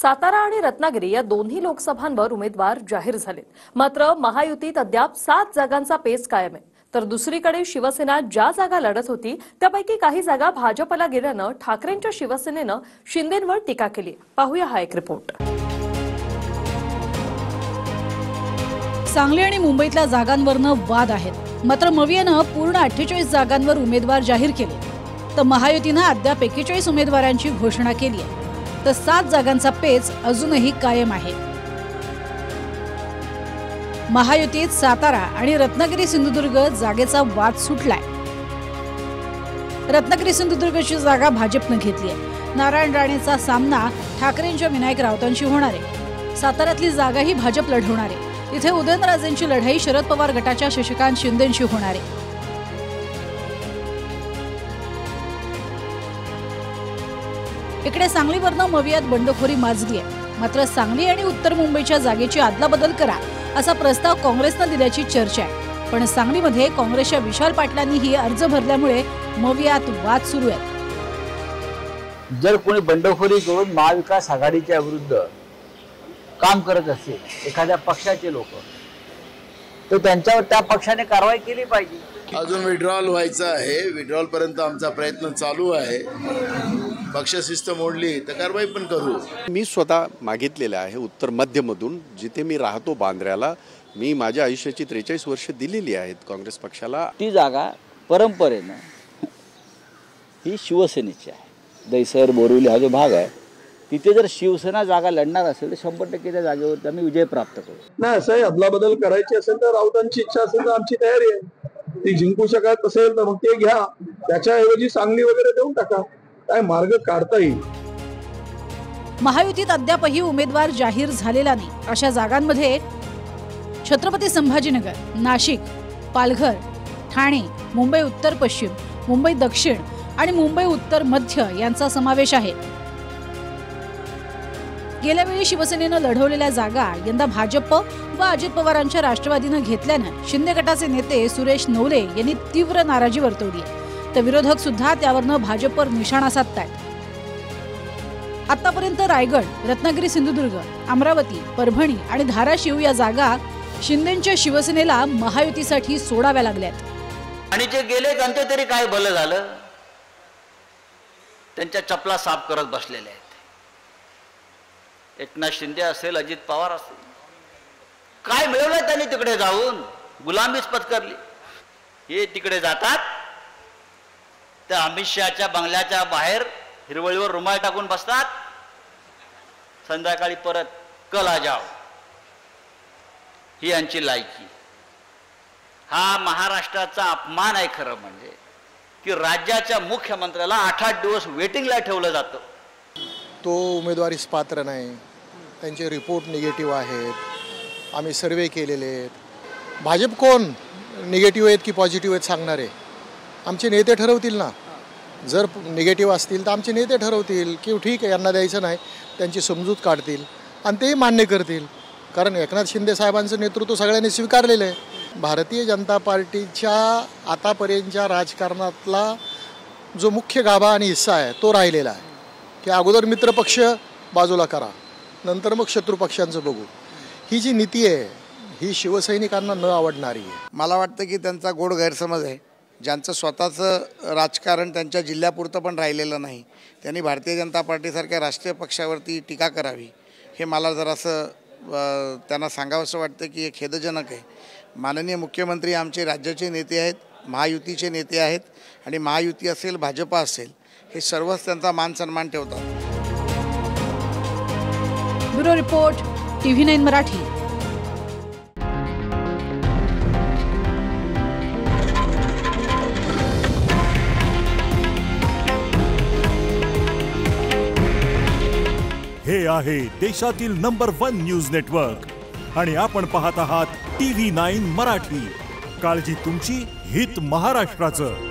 सातारा आणि रत्नागिरी या दोन्ही लोकसभांवर उमेदवार जाहीर झालेत। मात्र महायुतीत अद्याप 7 जागांचा पेच कायम आहे। तर दुसरीकडे शिवसेना ज्या जागा लढत होती त्यापैकी काही जागा भाजपला गेल्यानं ठाकरेंच्या शिवसेनेनं शिंदेंवर टीका केली। पाहूया हा एक रिपोर्ट। सांगली आणि मुंबईतल्या जागांवरनं वाद आहेत। मात्र मवियानं पूर्ण 48 जागांवर उमेदवार जाहीर केले, तर महायुतीनं अद्याप 41 उमेदवारांची घोषणा केली आहे। तर 7 जागांचा पेच अजूनही कायम आहे। महायुतीत सातारा आणि रत्नागिरी सिंधुदुर्ग जागेचा वाद सुटलाय। रत्नागिरी सिंधुदुर्गची जागा भाजपनं घेतली आहे। नारायण राणेचा सामना ठाकरेंच्या विनायक राऊतांशी होणार आहे। साताऱ्यातली जागाही भाजप लढवणार आहे। इथे उदयनराजेंची लढाई शरद पवार गटाच्या शशिकांत शिंदेंशी होणार आहे। इकडे सांगलीवरनं मवियात बंडखोरी माजली आहे। मात्र सांगली आणि उत्तर मुंबईच्या जागेची अदलाबदल करा असा प्रस्ताव काँग्रेसनं दिल्याची चर्चा आहे। पण सांगलीमध्ये काँग्रेसच्या विशाल पाटलांनीही अर्ज भरल्यामुळे मवियात वाद सुरू आहे। जर कोणी बंडखोरी करून महाविकास आघाडीच्या विरुद्ध काम करत असेल एखाद्या पक्षाचे लोक, तर त्यांच्यावर त्या पक्षाने कारवाई केली पाहिजे। अजून विड्रॉल व्हायचं आहे। विड्रॉल पर्यंत आमचा प्रयत्न चालू आहे। पक्षशिस्त मोडली तर कारवाई पण करू। मी स्वतः मागितलेले आहे उत्तर मध्यमधून, जिथे मी राहतो बांद्र्याला, मी माझ्या आयुष्याची 43 वर्ष दिलेली आहेत काँग्रेस पक्षाला। ती जागा परंपरेनं ही शिवसेनेची आहे। दैसर बोरिवली हा जो भाग आहे तिथे जर शिवसेना जागा लढणार असेल तर 100% त्या जागेवर आम्ही विजय प्राप्त करू। नाही, असं अदलाबदल करायची असेल तर राऊतांची इच्छा असेल तर आमची तयारी आहे। ती जिंकू शकत असेल तर मग ते घ्या, त्याच्याऐवजी सांगली वगैरे देऊन टाका, काय मार्ग काढता येईल। महायुतीत अद्यापही उमेदवार जाहीर झालेला नाही अशा जागांमध्ये छत्रपती संभाजीनगर, नाशिक, पालघर, ठाणे, मुंबई उत्तर पश्चिम, मुंबई दक्षिण आणि मुंबई उत्तर मध्य यांचा समावेश आहे। गेल्या वेळी शिवसेनेनं लढवलेल्या जागा यंदा भाजप व अजित पवारांच्या राष्ट्रवादीनं घेतल्यानं शिंदे गटाचे नेते सुरेश नवले यांनी तीव्र नाराजी वर्तवली आहे। तर विरोधक सुद्धा त्यावरनं भाजपवर निशाणा साधतायत। आतापर्यंत रायगड, रत्नागिरी सिंधुदुर्ग, अमरावती, परभणी आणि धाराशिव या जागा शिंदेंच्या शिवसेनेला महायुतीसाठी सोडाव्या लागल्यात। आणि जे गेले त्यांचे तरी काय भलं झालं, त्यांच्या चपला साफ करत बसलेले आहेत। एकनाथ शिंदे असेल, अजित पवार असेल, काय मिळवलं त्यांनी तिकडे जाऊन? गुलामीच पत्करली। हे तिकडे जातात त्या अमित शहाच्या बंगल्याच्या बाहेर हिरवळीवर रुमाल टाकून बसतात, संध्याकाळी परत कला जाव, ही यांची लायकी। हा महाराष्ट्राचा अपमान आहे खरं म्हणजे, की राज्याच्या मुख्यमंत्र्याला 8-8 दिवस वेटिंगला ठेवलं जातं। तो उमेदवारीस पात्र नाही, त्यांचे रिपोर्ट निगेटिव्ह आहेत, आम्ही सर्वे केलेले आहेत। भाजप कोण निगेटिव्ह आहेत की पॉझिटिव्ह आहेत सांगणारे? आमचे नेते ठरवतील ना। जर निगेटिव्ह असतील तर आमचे नेते ठरवतील की ठीक आहे यांना द्यायचं नाही, त्यांची समजूत काढतील आणि तेही मान्य करतील। कारण एकनाथ शिंदे साहेबांचं नेतृत्व सगळ्यांनी स्वीकारलेलं आहे। भारतीय जनता पार्टीच्या आतापर्यंतच्या राजकारणातला जो मुख्य गाभा आणि हिस्सा आहे तो राहिलेला आहे की अगोदर मित्रपक्ष बाजूला करा, नंतर मग शत्रुपक्षांचं बघू। ही जी नीती आहे ही शिवसैनिकांना न आवडणारी आहे। मला वाटतं की त्यांचा गोड गैरसमज आहे। ज्यांचं स्वतःचं राजकारण त्यांच्या जिल्ह्यापुरतं पण राहिलेलं नाही, त्यांनी भारतीय जनता पार्टीसारख्या राष्ट्रीय पक्षावरती टीका करावी, हे मला जरासं त्यांना सांगावंसं वाटतं की हे खेदजनक आहे। माननीय मुख्यमंत्री आमचे राज्याचे नेते आहेत, महायुतीचे नेते आहेत आणि महायुती असेल भाजप असेल हे सर्वच त्यांचा मान सन्मान ठेवतात। Bureau report, TV9 Marathi. हे आहे देशातील नंबर 1 न्यूज नेटवर्क आणि आपण पाहत आहात TV9 मराठी। काळजी तुमची, हित महाराष्ट्राचं।